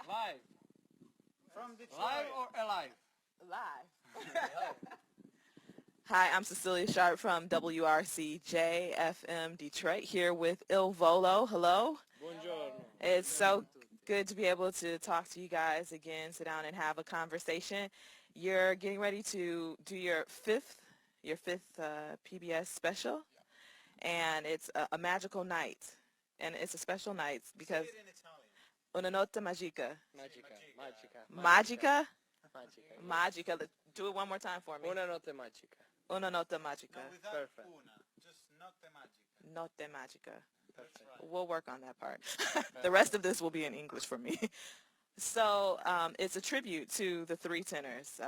Live. From Detroit. Live or alive? Live. Hi, I'm Cecelia Sharpe from WRCJ FM Detroit here with Il Volo. Hello. Buongiorno. It's so good to be able to talk to you guys again, sit down and have a conversation. You're getting ready to do your fifth PBS special, and it's a magical night, and it's a special night because Say it in Italian. una notte magica. Magica. Magica? Magica. Magica. Do it one more time for me. Una notte magica. Una notte magica. No, without Perfect. una. Just notte magica. Notte magica. That's right. We'll work on that part. The rest of this will be in English for me. So it's a tribute to the three tenors,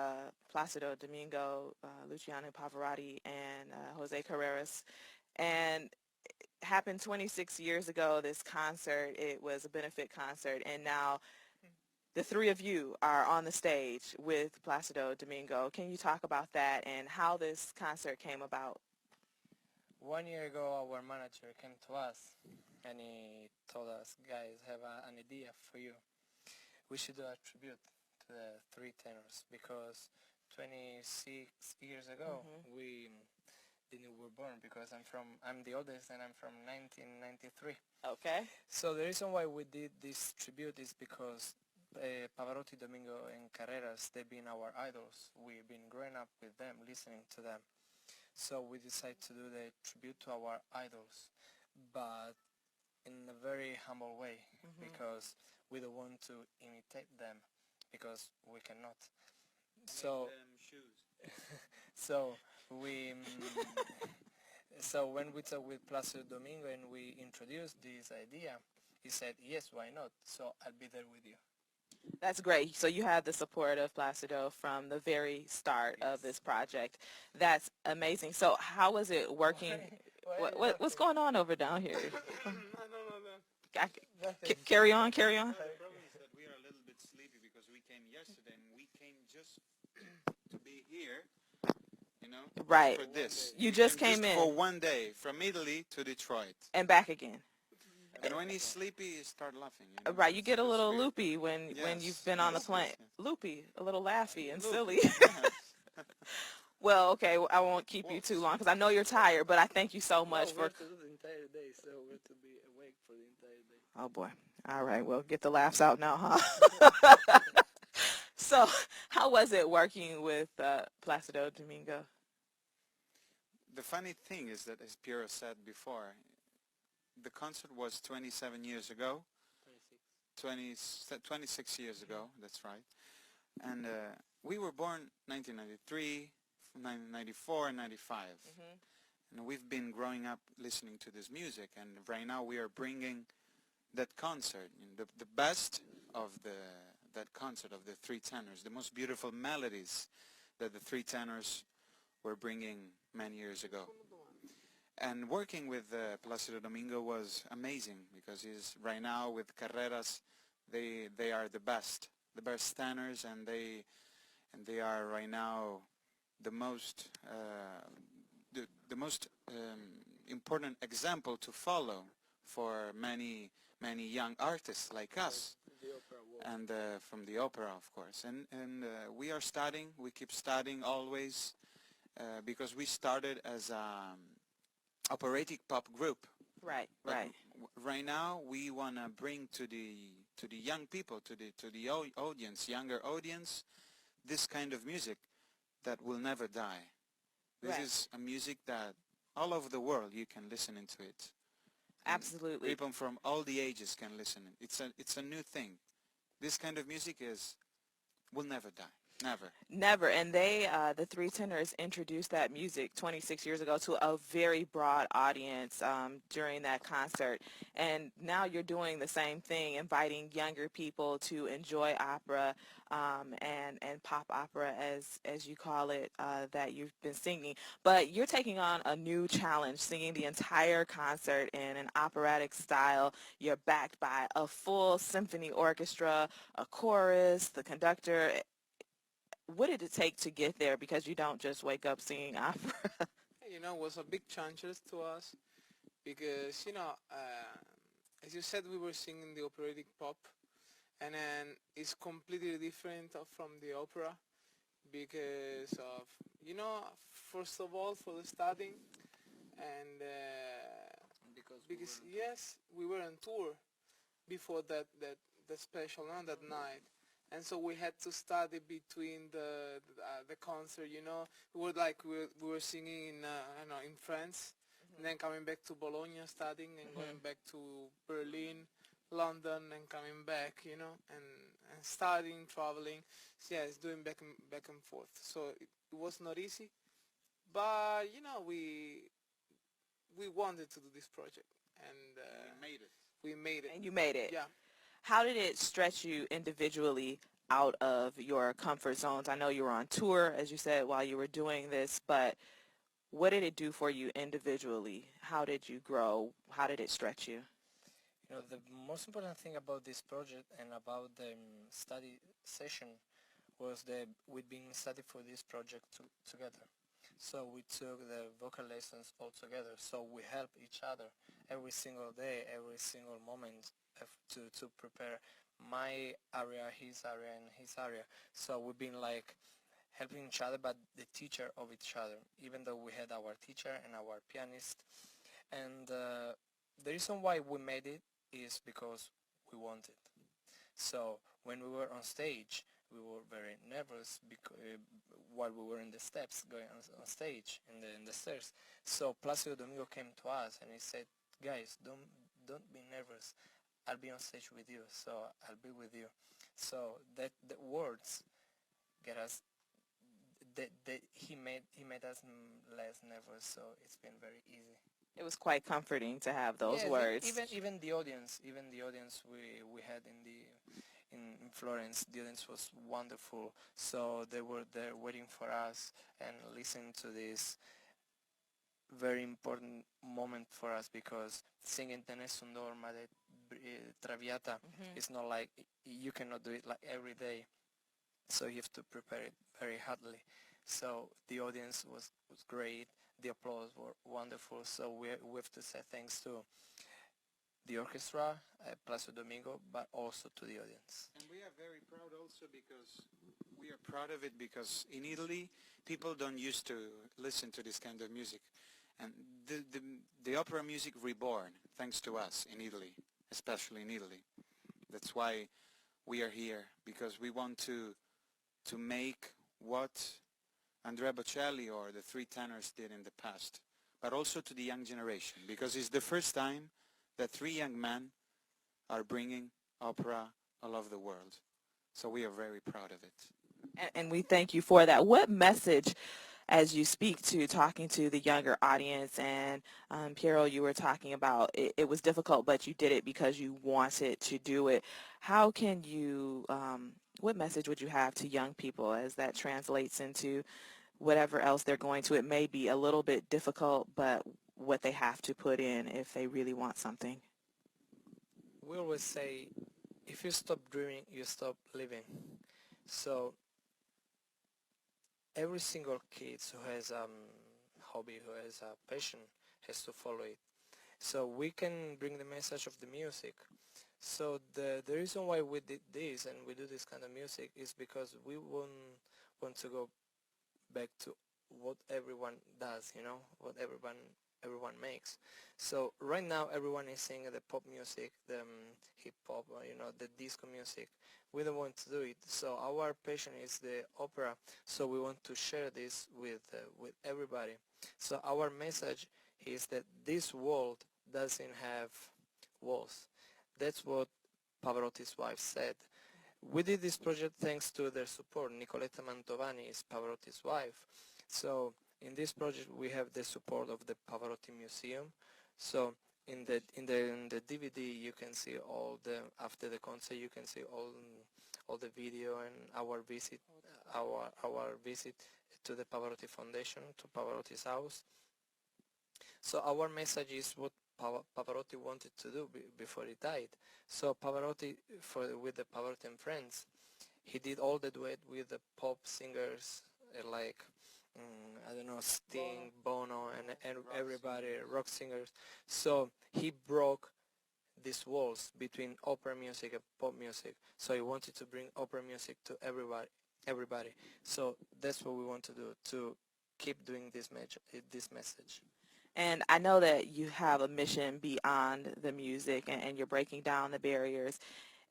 Placido Domingo, Luciano Pavarotti, and Jose Carreras. And it happened 26 years ago, this concert. It was a benefit concert. And now the three of you are on the stage with Placido Domingo. Can you talk about that and how this concert came about? 1 year ago, our manager came to us and he told us, guys, have an idea for you. We should do a tribute to the three tenors because 26 years ago we were born because I'm the oldest and I'm from 1993. Okay. So the reason why we did this tribute is because Pavarotti, Domingo, and Carreras, they've been our idols. We've been growing up with them, listening to them. So we decided to do the tribute to our idols, but in a very humble way, because we don't want to imitate them, because we cannot. So, so we, so when we talked with Placido Domingo and we introduced this idea, he said, yes, why not? So I'll be there with you. That's great. So you had the support of Placido from the very start of this project. That's amazing. So how was it working? What's going on over down here? Carry on. The problem is that we are a little bit sleepy because we came yesterday and we came just to be here, you know, Right. for this. You just came just in. for 1 day, from Italy to Detroit. And back again. And when he's sleepy, you start laughing. You know? Right. You get a It's little weird. loopy when Yes, you've been on the yes, plane. yes. Loopy, a little laughy and Loopy, silly. yes. Well, okay, I won't keep you too long because I know you're tired, but I thank you so much we for... have to do the entire day, so we have to be awake for the entire day. Oh, boy. All right, well, get the laughs out now, huh? So, how was it working with Placido Domingo? The funny thing is that, as Piero said before, the concert was 27 years ago. 26 years ago, that's right. And we were born 1993, 1994, and 95. And we've been growing up listening to this music, and right now we are bringing that concert, the best of that concert of the three tenors, the most beautiful melodies that the three tenors were bringing many years ago. And working with Placido Domingo was amazing because he's right now with Carreras. They are the best tenors, and they are right now the most important example to follow for many young artists like us, and from the opera, of course. And we are studying. We keep studying always because we started as a operatic pop group. Right. Right now, we want to bring to the young people, to the audience, younger audience, this kind of music that will never die. This is a music that all over the world you can listen into it. Absolutely. People from all the ages can listen. It's a new thing. This kind of music will never die. Never. And they, the three tenors, introduced that music 26 years ago to a very broad audience during that concert. And now you're doing the same thing, inviting younger people to enjoy opera and pop opera, as you call it, that you've been singing. But you're taking on a new challenge, singing the entire concert in an operatic style. You're backed by a full symphony orchestra, a chorus, the conductor. What did it take to get there? Because you don't just wake up singing opera. It was a big challenge to us because, as you said, we were singing the operatic pop, and then it's completely different from the opera because of, first of all, for the starting, and because yes, we were on tour before that special, that night, and so we had to study between the concert. We were singing in I don't know, in France, and then coming back to Bologna, studying, and going back to Berlin, London, and coming back, and studying, traveling. So yeah, it's doing back and forth. So it was not easy, but we wanted to do this project, and We made it. we made it. And you made it. Yeah. How did it stretch you individually out of your comfort zones? I know you were on tour, as you said, while you were doing this, but what did it do for you individually? How did you grow? How did it stretch you? The most important thing about this project and about the study session was that we'd been studying for this project together. So we took the vocal lessons all together. So we help each other every single day, every single moment to prepare my area, his area, and his area. So we've been like helping each other, but the teacher of each other, even though we had our teacher and our pianist. And the reason why we made it is because we wanted. So when we were on stage, we were very nervous while we were in the steps going on stage in the stairs. So Placido Domingo came to us and he said, "Guys, don't be nervous. I'll be on stage with you. So I'll be with you." So that the words get us. He made us less nervous. So it's been very easy. It was quite comforting to have those Yes, words. even the audience we had in Florence, the audience was wonderful. So they were there waiting for us and listening to this very important moment for us, because singing Tenés un Dorma de Traviata is not like, you cannot do it like every day. So you have to prepare it very hardly. So the audience was great. The applause were wonderful. So we have to say thanks to the orchestra, Placido Domingo, but also to the audience. And we are very proud also because we are proud of it because in Italy, people don't used to listen to this kind of music. And the opera music reborn thanks to us in Italy, especially in Italy. That's why we are here, because we want to make what Andrea Bocelli or the three tenors did in the past, but also to the young generation, because it's the first time that three young men are bringing opera all over the world. So we are very proud of it. And we thank you for that. What message, as you speak to talking to the younger audience, and Piero, you were talking about it was difficult, but you did it because you wanted to do it. How can you, what message would you have to young people as that translates into whatever else they're going to? It may be a little bit difficult, but what they have to put in if they really want something. We always say, if you stop dreaming, you stop living. So every single kid who has a hobby, who has a passion, has to follow it. So we can bring the message of the music. So the reason why we did this and we do this kind of music is because we want to go back to what everyone does, what everyone makes. So right now everyone is singing the pop music, the hip hop, the disco music. We don't want to do it. So our passion is the opera. So we want to share this with everybody. So our message is that this world doesn't have walls. That's what Pavarotti's wife said. We did this project thanks to their support. Nicoletta Mantovani is Pavarotti's wife. So in this project we have the support of the Pavarotti Museum. So in the DVD you can see after the concert you can see all the video and our visit to the Pavarotti Foundation, to Pavarotti's house. So our message is what Pavarotti wanted to do before he died. So Pavarotti, with the Pavarotti and Friends, he did all the duet with the pop singers like, I don't know, Sting, Bono, and everybody, rock singers. So he broke these walls between opera music and pop music. So I wanted to bring opera music to everybody. So that's what we want to do, to keep doing this message. And I know that you have a mission beyond the music, and you're breaking down the barriers.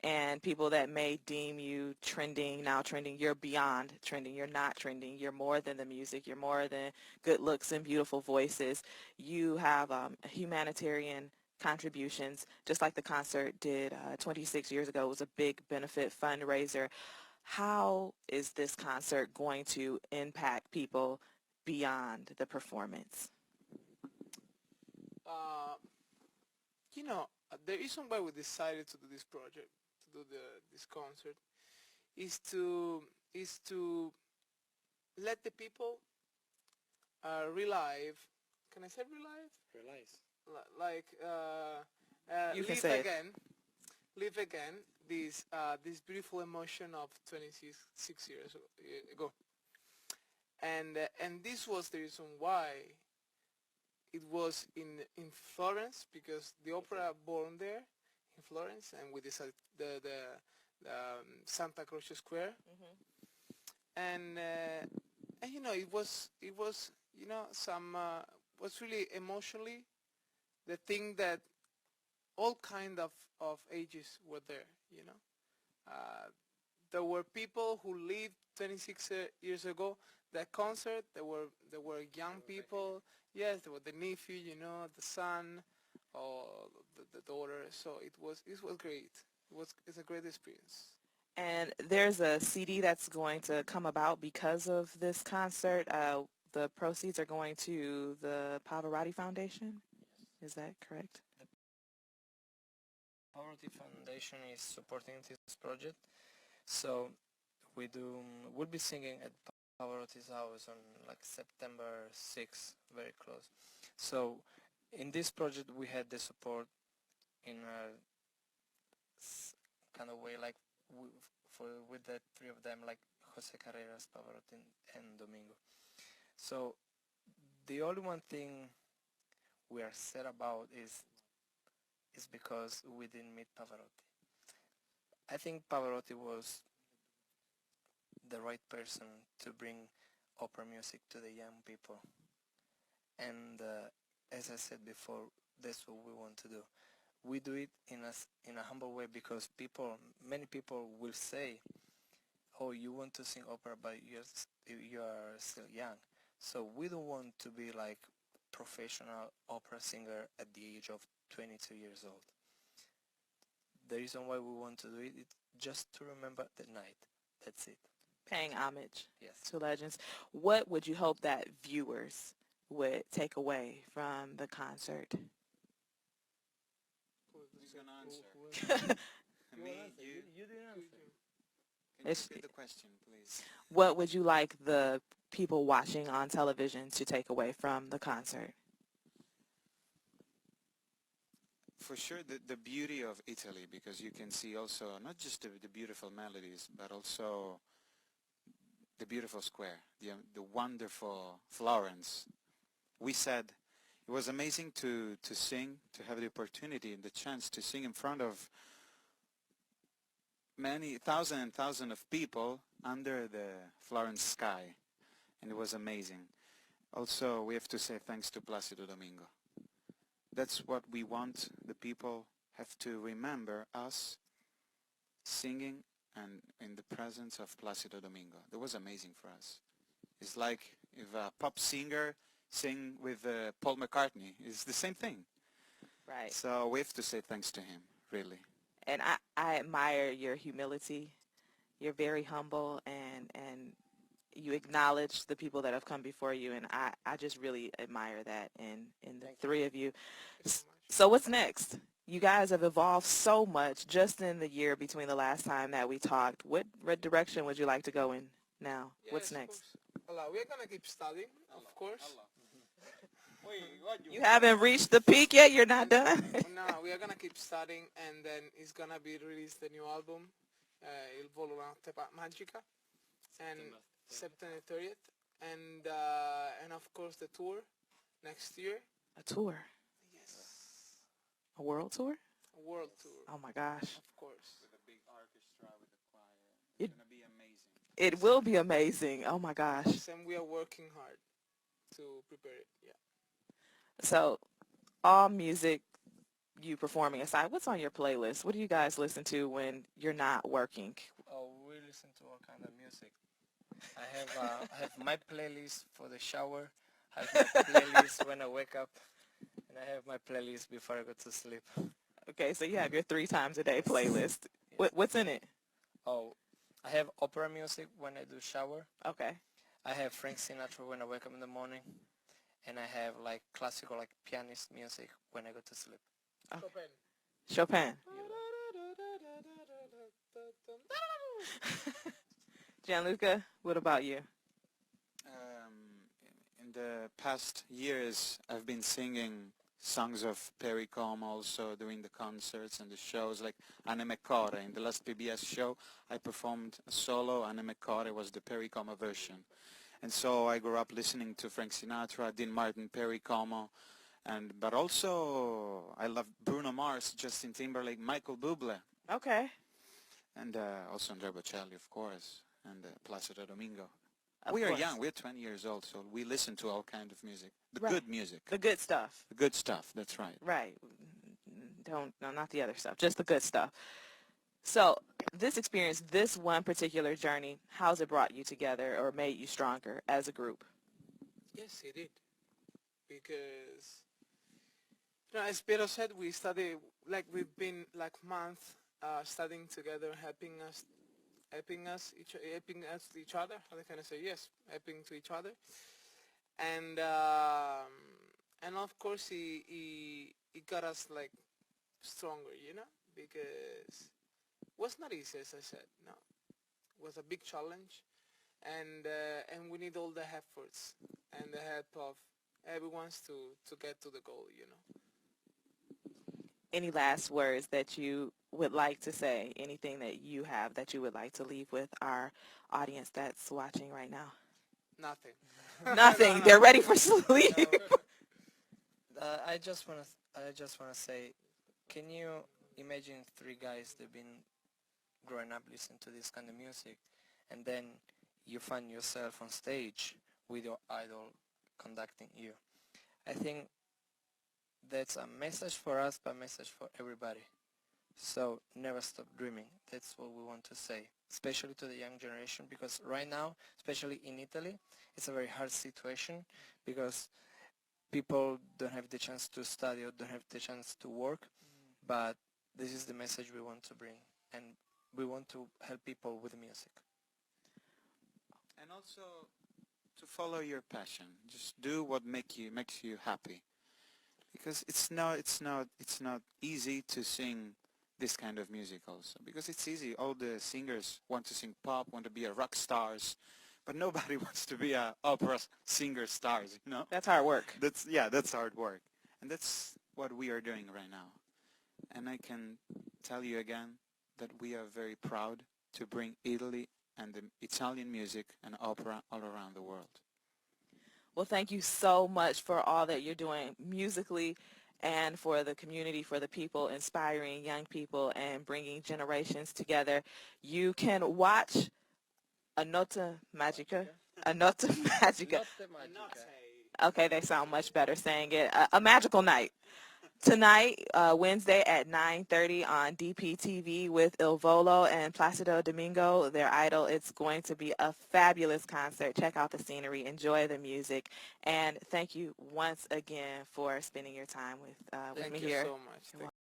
And people that may deem you trending, now trending, you're beyond trending. You're not trending. You're more than the music. You're more than good looks and beautiful voices. You have humanitarian contributions, just like the concert did 26 years ago. It was a big benefit fundraiser. How is this concert going to impact people beyond the performance? You know, the reason why we decided to do this project, to do this concert, is to let the people relive. Can I say relive? Realize. Like You can live say it. again, live again this beautiful emotion of 26 years ago, and this was the reason why it was in Florence, because the opera born there in Florence, and we decided the Santa Croce Square, and you know, it was you know, some was really emotionally the thing that all kind of ages were there, you know. There were people who lived 26 years ago. That concert, there were young people. Yes, there were the nephew, you know, the son, or the daughter. So it was great. It's a great experience. And there's a CD that's going to come about because of this concert. The proceeds are going to the Pavarotti Foundation. Is that correct? The Pavarotti Foundation is supporting this project. So we'll be singing at Pavarotti's house on like September 6th, very close. So in this project we had the support in a kind of way, like with the three of them, like Jose Carreras, Pavarotti, and Domingo. So the only one thing we are sad about is because we didn't meet Pavarotti. I think Pavarotti was the right person to bring opera music to the young people. And as I said before, that's what we want to do. We do it in a humble way, because many people will say, "Oh, you want to sing opera, but you are still young." So we don't want to be like professional opera singer at the age of 22 years old. The reason why we want to do it is just to remember the night. That's it. Paying homage Yes. to legends. What would you hope that viewers would take away from the concert? Who's gonna answer? Me, you. You didn't answer. Can you repeat the question, please? What would you like the people watching on television to take away from the concert? For sure, the beauty of Italy, because you can see also not just the beautiful melodies, but also the beautiful square, the wonderful Florence. We said it was amazing to sing, to have the opportunity and the chance to sing in front of many thousands of people under the Florence sky, and it was amazing. Also, we have to say thanks to Placido Domingo. That's what we want. The people have to remember us singing and in the presence of Placido Domingo. That was amazing for us. It's like if a pop singer sing with Paul McCartney. It's the same thing. Right. So we have to say thanks to him, really. And I admire your humility. You're very humble, and you acknowledge the people that have come before you, and I just really admire that in the three of you. So what's next? You guys have evolved so much just in the year between the last time that we talked. What direction would you like to go in now? Yes, What's next? We're gonna keep studying, of course. You haven't reached the peak yet? You're not done? No, we are gonna keep studying, and then it's gonna be released the new album, Il Volo, Magica, and September 30th, and of course the tour next year. A tour? Yes. A world tour? A world tour, Oh my gosh. of course. With a big orchestra, with a choir. It- It's going to be amazing. It will be amazing. Oh my gosh. Yes, and we are working hard to prepare it. Yeah. So, all music you performing aside, what's on your playlist? What do you guys listen to when you're not working? Oh, we listen to all kind of music. I have my playlist for the shower. I have my playlist when I wake up, and I have my playlist before I go to sleep. Okay, so you have your 3 times a day playlist. What's in it? Oh, I have opera music when I do shower. Okay. I have Frank Sinatra when I wake up in the morning, and I have like classical, like pianist music when I go to sleep. Chopin. Chopin. Gianluca, what about you? In the past years, I've been singing songs of Perry Como also during the concerts and the shows, like Anime Core. In the last PBS show, I performed a solo. Anime Core was the Perry Como version. And so I grew up listening to Frank Sinatra, Dean Martin, Perry Como, but also I love Bruno Mars, Justin Timberlake, Michael Bublé, Okay. and also Andrea Bocelli, of course, and Placido Domingo. Of We are course. young. We're 20 years old, so we listen to all kind of music. The Right. good music. The good stuff. The good stuff, that's right. Right. No, not the other stuff. Just the good stuff. So, this experience, this one particular journey, how's it brought you together or made you stronger as a group? Yes, it did. Because, as Pedro said, we studied, like we've been like months studying together, helping to each other. How can I say? Yes, helping to each other. And of course he got us like stronger, because it was not easy, as I said. No, it was a big challenge, and we need all the efforts and the help of everyone to get to the goal. Any last words that you would like to say? Anything that you have that you would like to leave with our audience that's watching right now? Nothing. Nothing. They're ready for sleep. I just wanna say, can you imagine 3 guys that've been growing up listening to this kind of music, and then you find yourself on stage with your idol conducting you? I think that's a message for us, but a message for everybody. So never stop dreaming. That's what we want to say, especially to the young generation, because right now, especially in Italy, it's a very hard situation because people don't have the chance to study or don't have the chance to work. But this is the message we want to bring, and we want to help people with music. And also to follow your passion. Just do what makes you happy. Because it's not easy to sing this kind of music also. Because it's easy. All the singers want to sing pop, want to be a rock stars, but nobody wants to be a opera singer stars, That's hard work. That's hard work. And that's what we are doing right now. And I can tell you again that we are very proud to bring Italy and the Italian music and opera all around the world. Well, thank you so much for all that you're doing musically and for the community, for the people, inspiring young people and bringing generations together. You can watch A Nota Magica. A Nota Magica. Okay, they sound much better saying it. A Magical Night. Tonight, Wednesday at 9:30 on DPTV with Il Volo and Placido Domingo, their idol. It's going to be a fabulous concert. Check out the scenery, enjoy the music, and thank you once again for spending your time with me here. Thank you so much.